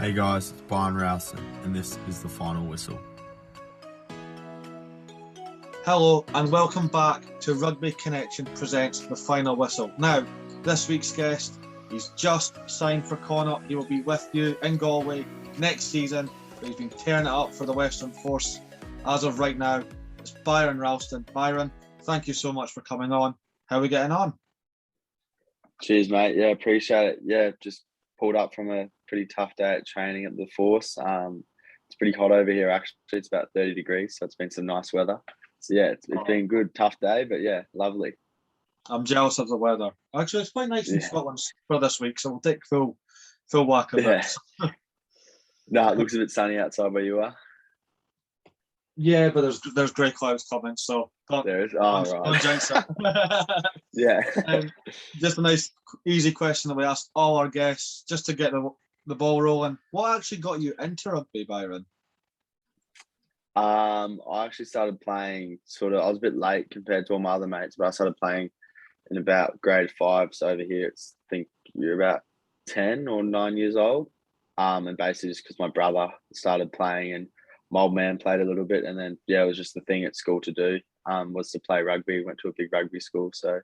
Hey guys, it's Byron Ralston, and this is the final whistle. Hello and welcome back to Rugby Connection presents The Final Whistle. Now, this week's guest, he's just signed for Connacht. He will be with you in Galway next season, but he's been tearing it up for the Western Force as of right now. It's Byron Ralston. Byron, thank you so much for coming on. How are we getting on? Cheers, mate. Yeah, appreciate it. Yeah, just pulled up from a pretty tough day at training at the Force. It's pretty hot over here, actually. It's about 30 degrees, so it's been some nice weather. So, yeah, it's been good, tough day, but yeah, lovely. I'm jealous of the weather. Actually, it's quite nice in Scotland for this week, so we'll take full whack of it. No, it looks a bit sunny outside where you are. Yeah, but there's grey clouds coming, so there is. Oh, right. Don't jinx it. Yeah. Just a nice, easy question that we ask all our guests, just to get the ball rolling. What actually got you into rugby, Byron? I actually started playing I was a bit late compared to all my other mates, but I started playing in about grade 5. So over here, I think you're about 10 or 9 years old. And basically just because my brother started playing and my old man played a little bit, and then it was just the thing at school to do, was to play rugby. Went to a big rugby school, so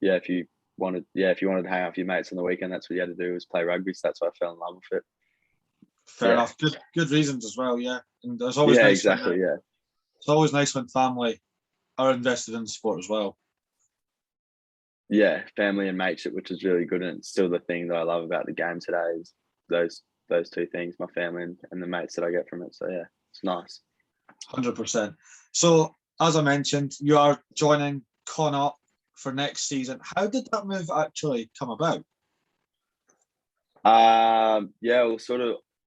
if you wanted to hang out with your mates on the weekend, that's what you had to do, was play rugby. So that's why I fell in love with it. Fair enough. Good reasons as well. Yeah, and there's always exactly. It's always nice when family are invested in the sport as well. Yeah, family and mateship, which is really good, and it's still the thing that I love about the game today is those two things, my family and the mates that I get from it. So yeah, it's nice. 100%. So as I mentioned, you are joining Connacht for next season. How did that move actually come about?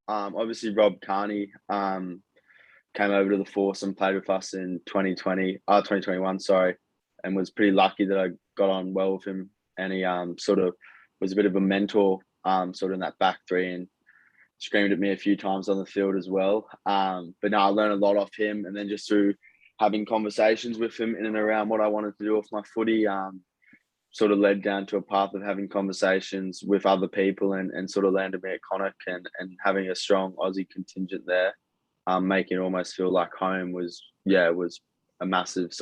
Obviously Rob Kearney came over to the Force and played with us in 2021, and was pretty lucky that I got on well with him, and he was a bit of a mentor in that back three, and screamed at me a few times on the field as well. But no, I learned a lot off him, and then just through having conversations with him in and around what I wanted to do with my footy, led down to a path of having conversations with other people, and landed me at Connacht, and having a strong Aussie contingent there, making it almost feel like home was a massive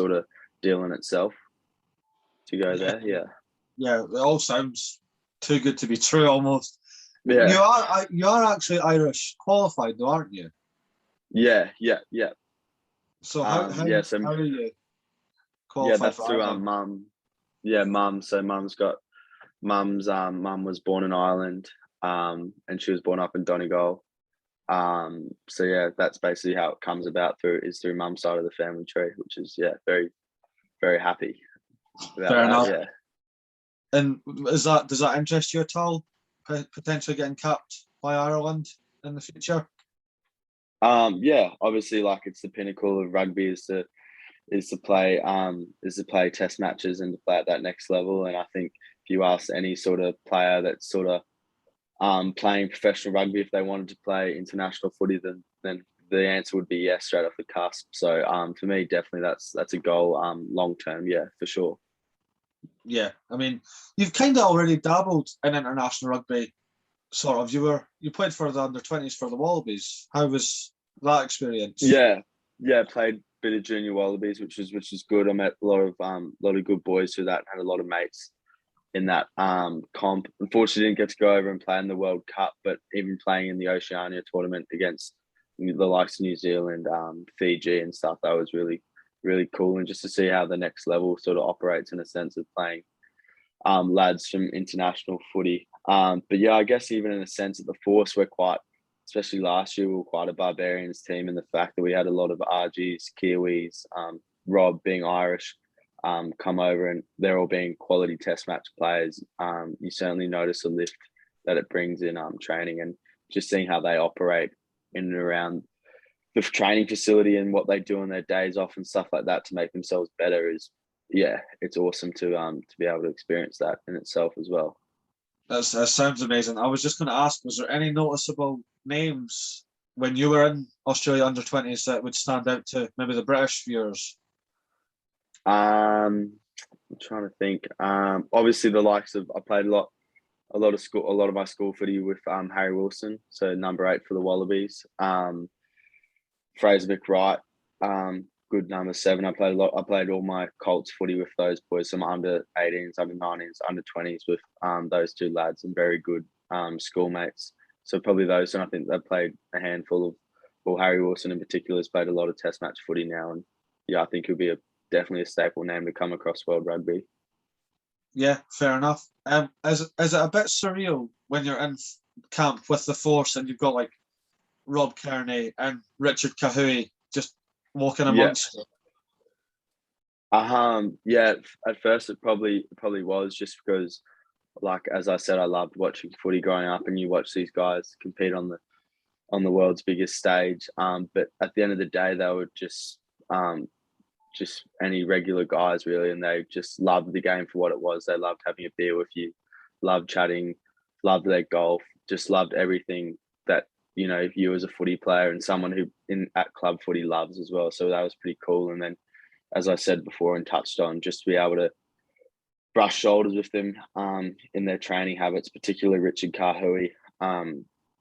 deal in itself to go there. Yeah, it all sounds too good to be true almost. Yeah. You are actually Irish qualified though, aren't you? Yeah. So how are you qualified? Yeah, that's through mum. Yeah, mum. So mum was born in Ireland, and she was born up in Donegal. So yeah, that's basically how it comes about through mum's side of the family tree, which is very, very happy about Fair enough. Yeah. And does that interest you at all? Potentially getting capped by Ireland in the future? Obviously, it's the pinnacle of rugby is to play test matches and to play at that next level. And I think if you ask any player that's playing professional rugby, if they wanted to play international footy, then the answer would be yes, straight off the cusp. So for me, definitely that's a goal long term, for sure. Yeah, I mean, you've kind of already dabbled in international rugby, sort of. You played for the under-20s for the Wallabies. How was that experience? Yeah, played a bit of junior Wallabies, which is good. I met a lot of good boys through that, and had a lot of mates in that comp. Unfortunately, didn't get to go over and play in the World Cup, but even playing in the Oceania tournament against the likes of New Zealand, Fiji and stuff, that was really, really cool. And just to see how the next level operates in a sense of playing lads from international footy. But yeah, I guess even in a sense at the Force, we're quite, especially last year, we were quite a barbarians team in the fact that we had a lot of RGs, Kiwis, Rob being Irish, come over, and they're all being quality test match players. You certainly notice a lift that it brings in training, and just seeing how they operate in and around the training facility and what they do on their days off and stuff like that to make themselves better is, it's awesome to be able to experience that in itself as well. That sounds amazing. I was just going to ask, was there any noticeable names when you were in Australia under-20s that would stand out to maybe the British viewers? I'm trying to think. Obviously, the likes of, I played a lot a lot of my school footy with Harry Wilson, so number 8 for the Wallabies. Fraser McWright, good number 7. I played all my Colts footy with those boys, some under 18s, under 19s, under 20s with those 2 lads, and very good schoolmates. So probably those, and I think they played a handful of. Well, Harry Wilson in particular has played a lot of Test match footy now, and yeah, I think he'll be definitely a staple name to come across world rugby. Yeah, fair enough. Is it a bit surreal when you're in camp with the force and you've got like Rob Kearney and Richard Kahui just walking amongst you? Yeah, at first it probably was, just because, like, as I said, I loved watching footy growing up, and you watch these guys compete on the world's biggest stage. But at the end of the day, they were just any regular guys really, and they just loved the game for what it was. They loved having a beer with you, loved chatting, loved their golf, just loved everything that, you know, you as a footy player and someone who at club footy loves as well. So that was pretty cool. And then, as I said before and touched on, just to be able to brush shoulders with them in their training habits, particularly Richard Kahui.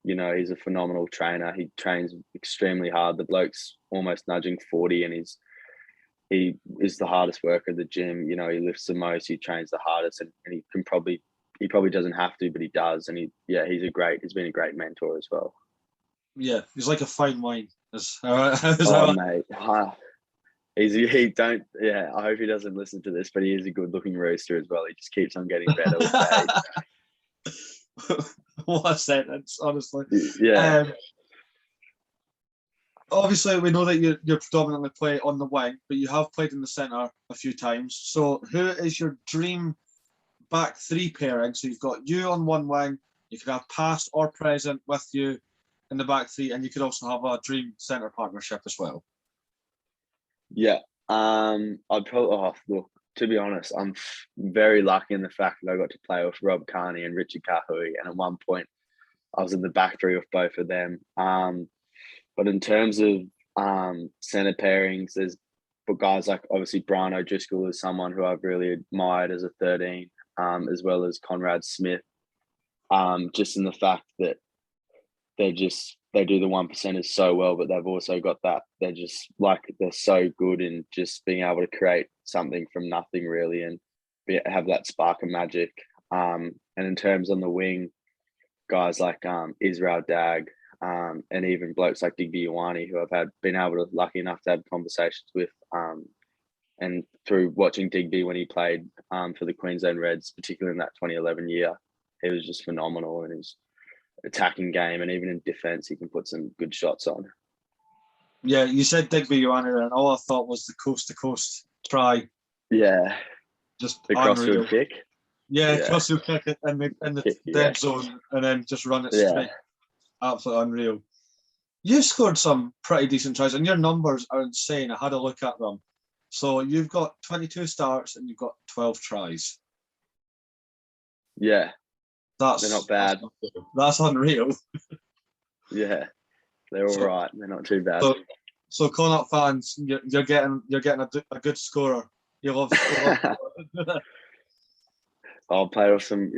You know, he's a phenomenal trainer. He trains extremely hard. The bloke's almost nudging 40, and he is the hardest worker at the gym. You know, he lifts the most, he trains the hardest, and he probably doesn't have to, but he does. And he's been a great mentor as well. Yeah, he's like a fine wine. Mate. I hope he doesn't listen to this, but he is a good looking rooster as well. He just keeps on getting better with age. What a sentence, honestly. Yeah. Obviously, we know that you predominantly play on the wing, but you have played in the centre a few times. So who is your dream back 3 pairing? So you've got you on one wing, you could have past or present with you in the back 3, and you could also have a dream centre partnership as well. Yeah. I'd probably, look, to be honest, I'm very lucky in the fact that I got to play with Rob Kearney and Richard Kahui, and at one point I was in the back 3 with both of them. But in terms of centre pairings, there's guys like, obviously, Brian O'Driscoll is someone who I've really admired as a 13, as well as Conrad Smith, just in the fact that they do the 1%ers so well, but they've also got that, they're so good in just being able to create something from nothing really, and have that spark of magic. And in terms on the wing, guys like Israel Dag, and even blokes like Digby Ioane, who I've been lucky enough to have conversations with, and through watching Digby when he played for the Queensland Reds, particularly in that 2011 year, he was just phenomenal in his attacking game, and even in defence, he can put some good shots on. Yeah, you said Digby Ioane, and all I thought was the coast-to-coast try. Yeah, just the crossfield kick. Yeah, crossfield kick in the dead zone, and then just run it straight. Yeah. Absolutely unreal. You scored some pretty decent tries, and your numbers are insane. I had a look at them. So you've got 22 starts and you've got 12 tries. Yeah. They're not bad. That's unreal. Yeah. They're all right. They're not too bad. So Connacht fans, you're getting a good scorer. You love I'll play off some,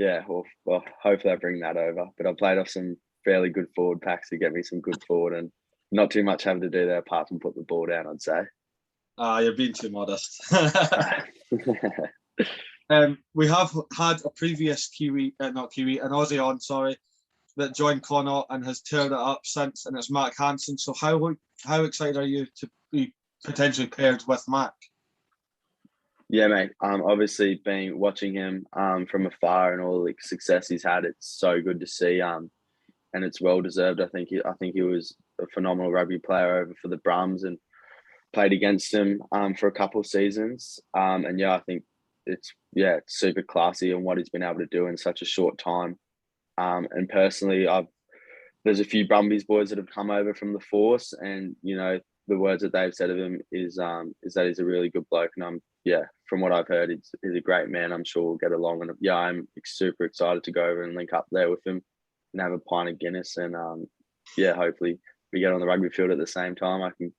well, hopefully I bring that over. But I played off some fairly good forward packs to get me some good forward, and not too much having to do there apart from put the ball down, I'd say. You're being too modest. We have had a previous an Aussie on, that joined Connacht and has turned it up since, and it's Mac Hanson. So how excited are you to be potentially paired with Mac? Yeah, mate. Obviously, watching him from afar and all the success he's had, it's so good to see. And it's well deserved. I think he was a phenomenal rugby player over for the Brums, and played against him for a couple of seasons. And yeah, I think it's super classy on what he's been able to do in such a short time. And personally, there's a few Brumbies boys that have come over from the Force, and you know, the words that they've said of him is that he's a really good bloke. And from what I've heard, he's a great man. I'm sure we'll get along. And yeah, I'm super excited to go over and link up there with him and have a pint of Guinness. And hopefully we get on the rugby field at the same time. I can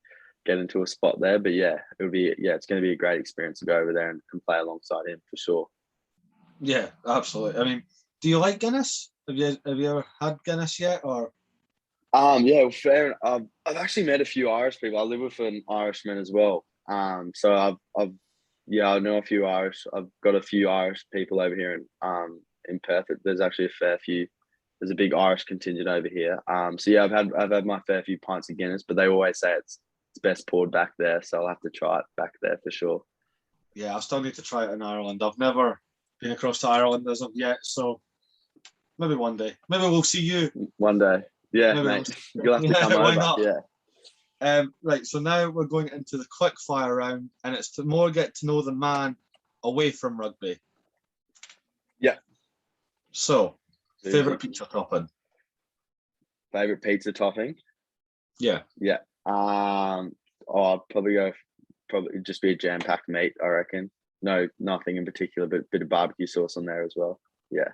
get into a spot there. But it's going to be a great experience to go over there and play alongside him for sure. Yeah, absolutely. I mean, Do you like Guinness? Have you ever had Guinness yet? Or Yeah, well, fair. I've actually met a few Irish people. I live with an Irishman as well. So I know a few Irish. I've got a few Irish people over here in Perth. There's actually a fair few. There's a big Irish contingent over here. So yeah, I've had my fair few pints of Guinness, but they always say it's best poured back there. So I'll have to try it back there for sure. yeah, I still need to try it in Ireland. I've never been across to Ireland as of yet, so maybe one day. Maybe we'll see you. One day, yeah, Maybe mate. You'll have to come why over. not? Yeah. Right, so now we're going into the quick fire round, and it's to more get to know the man away from rugby. Yeah. So, favorite pizza topping? Favorite pizza topping? Yeah. Yeah. I'd probably just be a jam-packed meat, I reckon. No, nothing in particular, but a bit of barbecue sauce on there as well. Yeah.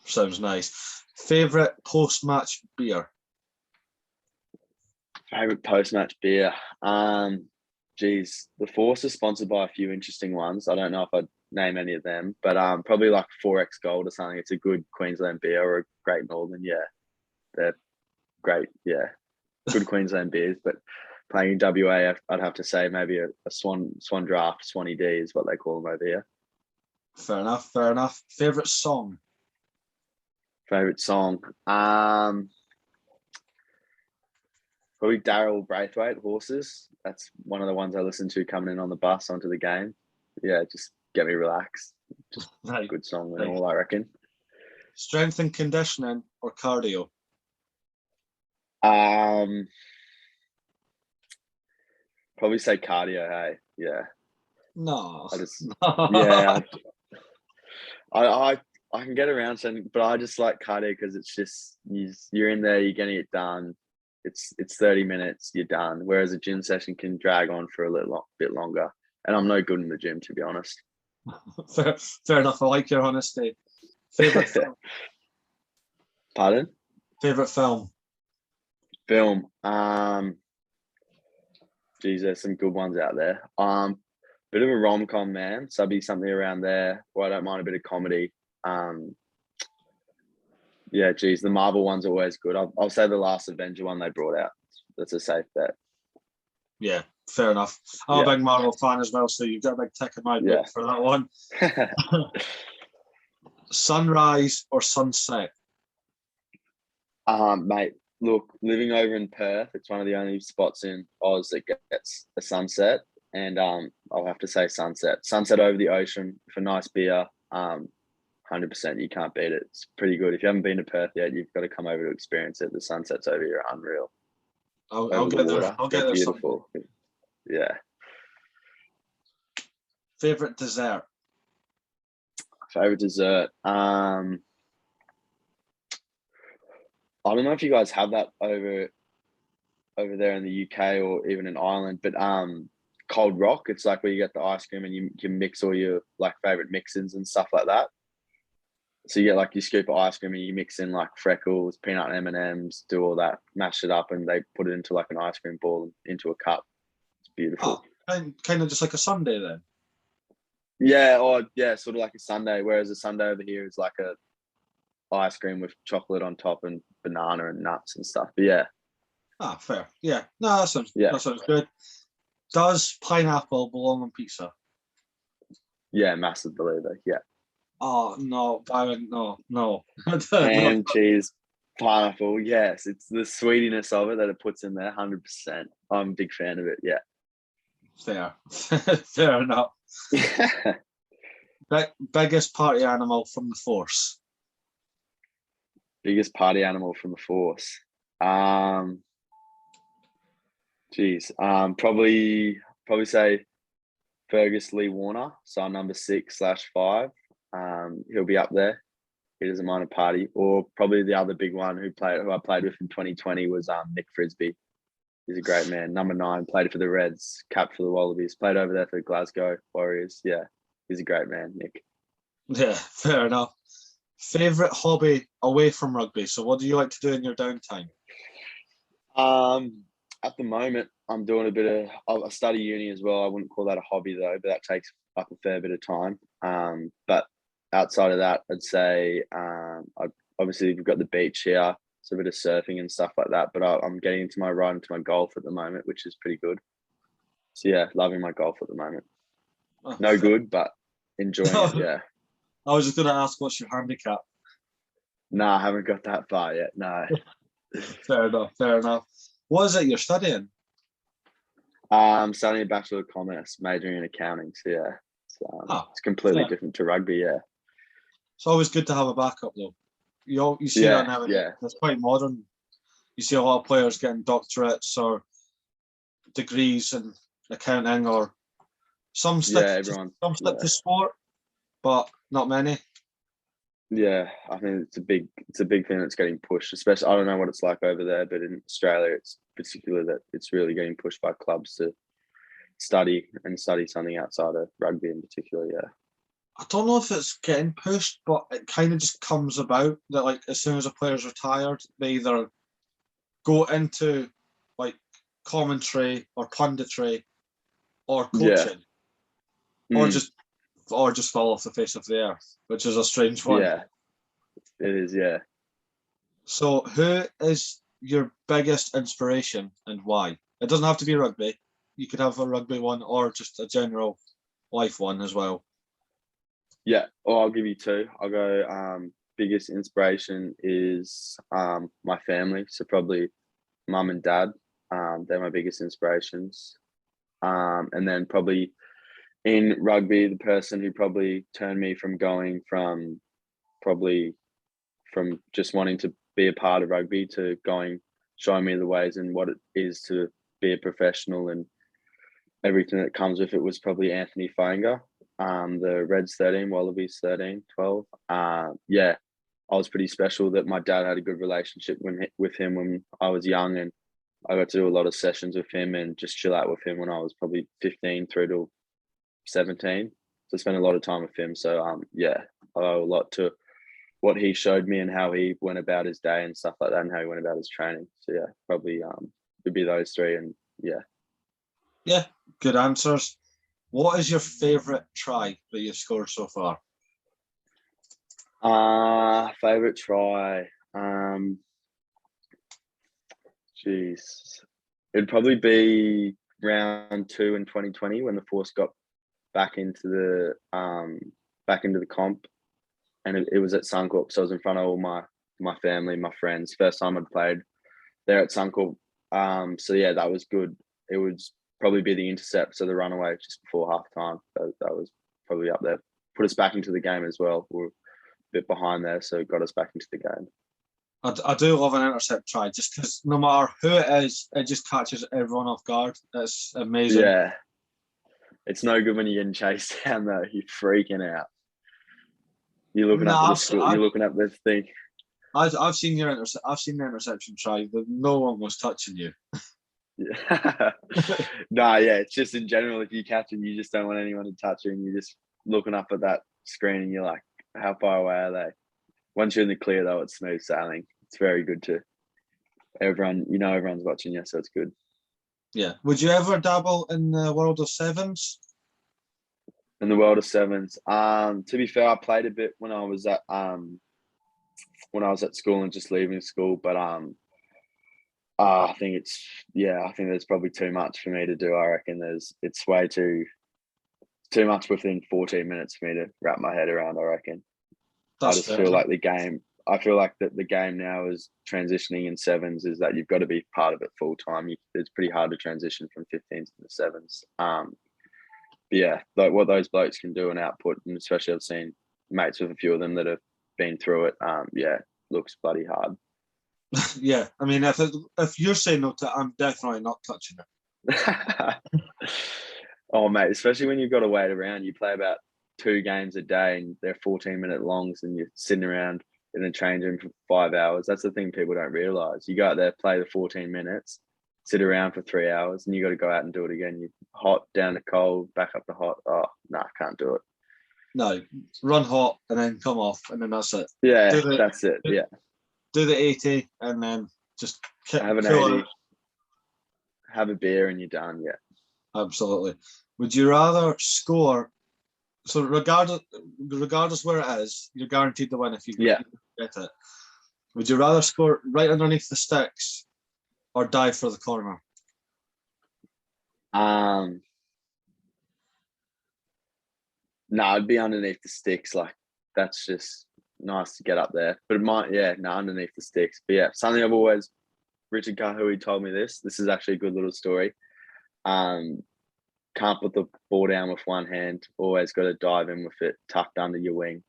Sounds nice. Favorite post-match beer? Favorite post-match beer? Geez, the Force is sponsored by a few interesting ones. I don't know if I'd name any of them, but probably like 4X Gold or something. It's a good Queensland beer, or a Great Northern. Yeah, they're great. Yeah, good Queensland beers. But playing in WA, I'd have to say maybe a Swan Draft, Swanee D is what they call them over here. Fair enough. Fair enough. Favorite song? Favorite song? Probably Daryl Braithwaite, Horses. That's one of the ones I listen to coming in on the bus onto the game. Yeah, just get me relaxed. Just Right. good song and all, I reckon. Strength and conditioning or cardio? Probably say cardio. Hey, yeah. No. I just yeah. I can get around something, but I just like cardio because it's just you're in there, you're getting it done. It's 30 minutes, you're done. Whereas a gym session can drag on for a bit longer. And I'm no good in the gym, to be honest. Fair enough. I like your honesty. Favorite film? Pardon? Favorite film? Film. Geez, there's some good ones out there. Bit of a rom-com, man. So it'd be something around there where I don't mind a bit of comedy. Yeah, geez, the Marvel one's always good. I'll say the last Avenger one they brought out. That's a safe bet. Yeah, fair enough. I'm a big Marvel fan as well, so you've got a big tick in my book for that one. Sunrise or sunset? Mate, look, living over in Perth, it's one of the only spots in Oz that gets a sunset. And I'll have to say sunset. Sunset over the ocean for nice beer. 100%, you can't beat it. It's pretty good. If you haven't been to Perth yet, you've got to come over to experience it. The sunsets over here are unreal. I'll get there. I'll get there. Beautiful. Yeah. Favorite dessert? Favorite dessert? I don't know if you guys have that over there in the UK or even in Ireland, but cold rock. It's like where you get the ice cream and you mix all your like favorite mix-ins and stuff like that. So you get like your scoop of ice cream and you mix in like freckles, peanut M&Ms, do all that, mash it up, and they put it into like an ice cream ball into a cup. It's beautiful. Oh, kind of just like a sundae then. Yeah, sort of like a sundae. Whereas a sundae over here is like a ice cream with chocolate on top and banana and nuts and stuff. But yeah. Ah, fair. Yeah. No, that sounds good. Does pineapple belong on pizza? Yeah, massive believer. Yeah. Oh no, Byron, no. Ham, cheese, pineapple. Yes, it's the sweetiness of it that it puts in there. 100%. I'm a big fan of it. Yeah. Fair. Fair enough. Biggest party animal from the force? Biggest party animal from the force? Probably say Fergus Lee Warner, so number 6/5. He'll be up there. He doesn't mind a party. Or probably the other big one who I played with in 2020 was Nick Frisbee. He's a great man. Number 9, played for the Reds, capped for the Wallabies, played over there for the Glasgow Warriors. Yeah, he's a great man, Nick. Yeah, fair enough. Favorite hobby away from rugby? So what do you like to do in your downtime? At the moment, I'm doing a bit of, I study uni as well. I wouldn't call that a hobby though, but that takes up a fair bit of time. But outside of that, I'd say obviously we've got the beach here, so a bit of surfing and stuff like that. But I'm getting into my golf at the moment, which is pretty good. So yeah, loving my golf at the moment. No good, but enjoying it. Yeah. I was just going to ask, what's your handicap? Nah, I haven't got that far yet. No. Fair enough. Fair enough. What is it you're studying? I'm studying a Bachelor of Commerce, majoring in accounting. So yeah, it's completely different to rugby. Yeah. It's always good to have a backup, though. You see that now. Yeah. It's quite modern. You see a lot of players getting doctorates or degrees in accounting, or some stick to sport, but not many. Yeah, I think it's a big thing that's getting pushed. Especially, I don't know what it's like over there, but in Australia, it's particularly that it's really getting pushed by clubs to study something outside of rugby in particular. Yeah. I don't know if it's getting pushed, but it kind of just comes about that, like, as soon as a player's retired, they either go into like commentary or punditry or coaching, or just fall off the face of the earth, which is a strange one. Yeah, it is. Yeah. So, who is your biggest inspiration and why? It doesn't have to be rugby. You could have a rugby one or just a general life one as well. Yeah, well, I'll give you two. I'll go, biggest inspiration is my family. So probably mum and dad. They're my biggest inspirations. And then probably in rugby, the person who probably turned me from just wanting to be a part of rugby to showing me the ways and what it is to be a professional and everything that comes with it was probably Anthony Fainga. The Reds 13, Wallabies 13, 12. Yeah, I was pretty special that my dad had a good relationship with him when I was young, and I got to do a lot of sessions with him and just chill out with him when I was probably 15 through to 17. So I spent a lot of time with him. So yeah, I owe a lot to what he showed me and how he went about his day and stuff like that, and how he went about his training. So yeah, probably it'd be those three, and yeah. Yeah, good answers. What is your favourite try that you've scored so far? Favourite try. It'd probably be round 2 in 2020 when the Force got back into the comp, and it was at Suncorp. So I was in front of all my family, my friends. First time I'd played there at Suncorp. So yeah, that was good. It would probably be the intercept, so the runaway just before half time. That was probably up there. Put us back into the game as well. We're a bit behind there, so it got us back into the game. I do love an intercept try, just because no matter who it is, it just catches everyone off guard. It's amazing. Yeah. It's no good when you're getting chased down, though. You're freaking out. You're looking up at the school. You're looking up this thing. I've seen your I've seen the interception try. No one was touching you. Yeah. Nah, yeah. It's just in general, if you catch it, you just don't want anyone to touch you, and you're just looking up at that screen, and you're like, how far away are they? Once you're in the clear, though, it's smooth sailing. It's very good to everyone. You know, everyone's watching you, so it's good. Yeah. Would you ever dabble in the world of sevens? In the world of sevens, to be fair, I played a bit when I was at school and just leaving school, but I think there's probably too much for me to do. I reckon it's way too much within 14 minutes for me to wrap my head around. I reckon. I feel like that the game now is transitioning in sevens, is that you've got to be part of it full time. It's pretty hard to transition from 15s to the sevens. But yeah, like what those blokes can do and output, and especially I've seen mates with a few of them that have been through it. Yeah, looks bloody hard. Yeah, I mean, if you're saying no to it, I'm definitely not touching it. Oh, mate, especially when you've got to wait around. You play about 2 games a day and they're 14-minute longs, and you're sitting around in the change room for 5 hours. That's the thing people don't realise. You go out there, play the 14 minutes, sit around for 3 hours, and you got to go out and do it again. You're hot, down to cold, back up to hot. Oh, no, I can't do it. No, run hot and then come off, and then that's it. Yeah, that's it. Yeah. Do the 80 and then just have an 80, have a beer, and you're done. Yeah. Absolutely. Would you rather score So regardless where it is, you're guaranteed to win if you get it. Would you rather score right underneath the sticks or dive for the corner? No, I'd be underneath the sticks. Like, that's just nice to get up there. But underneath the sticks. But yeah, something I've always, Richard Kahui told me this. This is actually a good little story. Can't put the ball down with one hand. Always got to dive in with it tucked under your wing.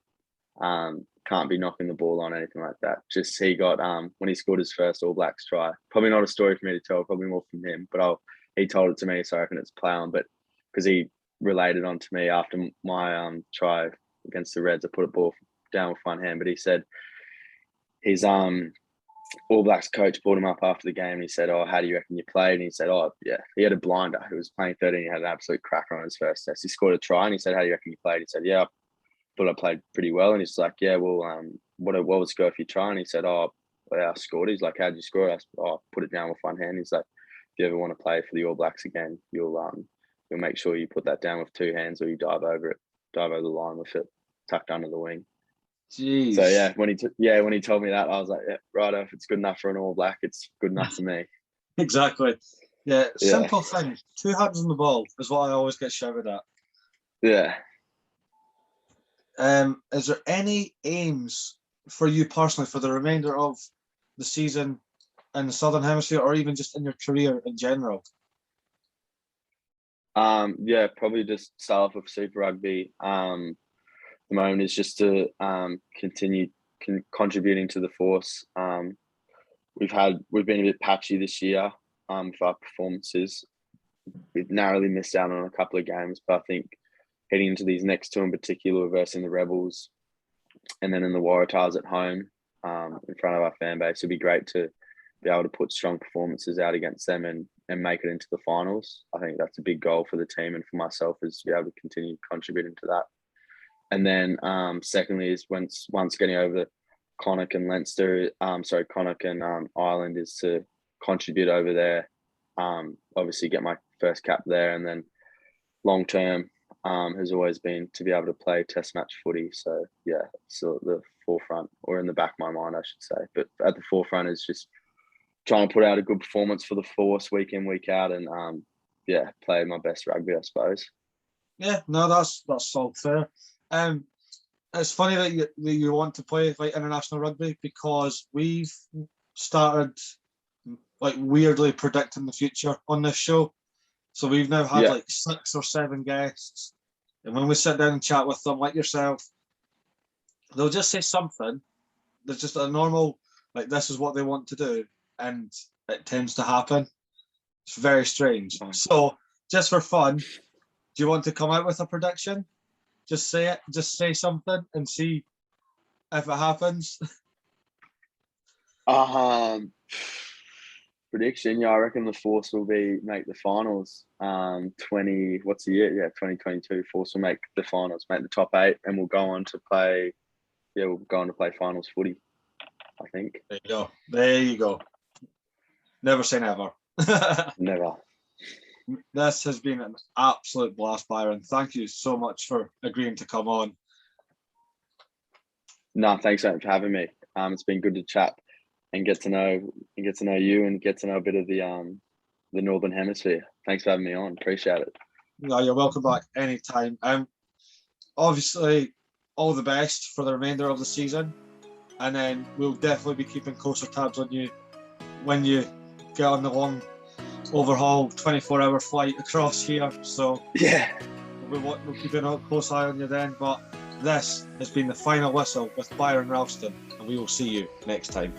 Can't be knocking the ball on, anything like that. Just he got when he scored his first All Blacks try. Probably not a story for me to tell. Probably more from him. But he told it to me, so I reckon it's play on. But because he related on to me after my try against the Reds, I put a ball down with one hand. But he said his All Blacks coach pulled him up after the game and he said, "Oh, how do you reckon you played?" And he said, "Oh, yeah." He had a blinder. He was playing 13. He had an absolute cracker on his first test. He scored a try and he said, "How do you reckon you played?" He said, "Yeah, I thought I played pretty well." And he's like, "Yeah, well, what was the score if you try?" And he said, "Oh, well, I scored." He's like, "How'd you score?" I said, "Oh, put it down with one hand." He's like, "If you ever want to play for the All Blacks again, you'll make sure you put that down with two hands or you dive over the line with it tucked under the wing." Jeez. So when he told me that, I was like, "Yeah, righto. If it's good enough for an All Black, it's good enough for me." Exactly. Yeah, simple thing. Two hands on the ball is what I always get shouted at. Yeah. Is there any aims for you personally for the remainder of the season in the Southern Hemisphere, or even just in your career in general? Probably just start off with Super Rugby. The moment is just to continue contributing to the force. We've been a bit patchy this year with our performances. We've narrowly missed out on a couple of games, but I think heading into these next two in particular, versing the Rebels and then in the Waratahs at home in front of our fan base, it'd be great to be able to put strong performances out against them and make it into the finals. I think that's a big goal for the team and for myself, is to be able to continue contributing to that. And then secondly is once getting over Connacht and Ireland, is to contribute over there. Obviously get my first cap there, and then long term has always been to be able to play test match footy. So yeah, so the forefront, or in the back of my mind, I should say. But at the forefront is just trying to put out a good performance for the force week in, week out, and play my best rugby, I suppose. Yeah, no, that's all fair. It's funny that you want to play like international rugby, because we've started like weirdly predicting the future on this show. So we've now had like 6 or 7 guests, and when we sit down and chat with them, like yourself, they'll just say something. There's just a normal, like, this is what they want to do, and it tends to happen. It's very strange. So just for fun, do you want to come out with a prediction? Just say it. Just say something and see if it happens. Prediction, I reckon the Force will make the finals. 2022 Force will make the finals, make the top 8, and we'll go on to play. Yeah, we'll go on to play finals footy, I think. There you go. Never say never. Never. This has been an absolute blast, Byron. Thank you so much for agreeing to come on. No, thanks so much for having me. It's been good to chat and get to know you and get to know a bit of the Northern Hemisphere. Thanks for having me on. Appreciate it. No, you're welcome back anytime. Obviously, all the best for the remainder of the season, and then we'll definitely be keeping closer tabs on you when you get on the long overhaul 24-hour flight across here. So yeah, we'll keep a close eye on you then. But this has been the final whistle with Byron Ralston, and we will see you next time.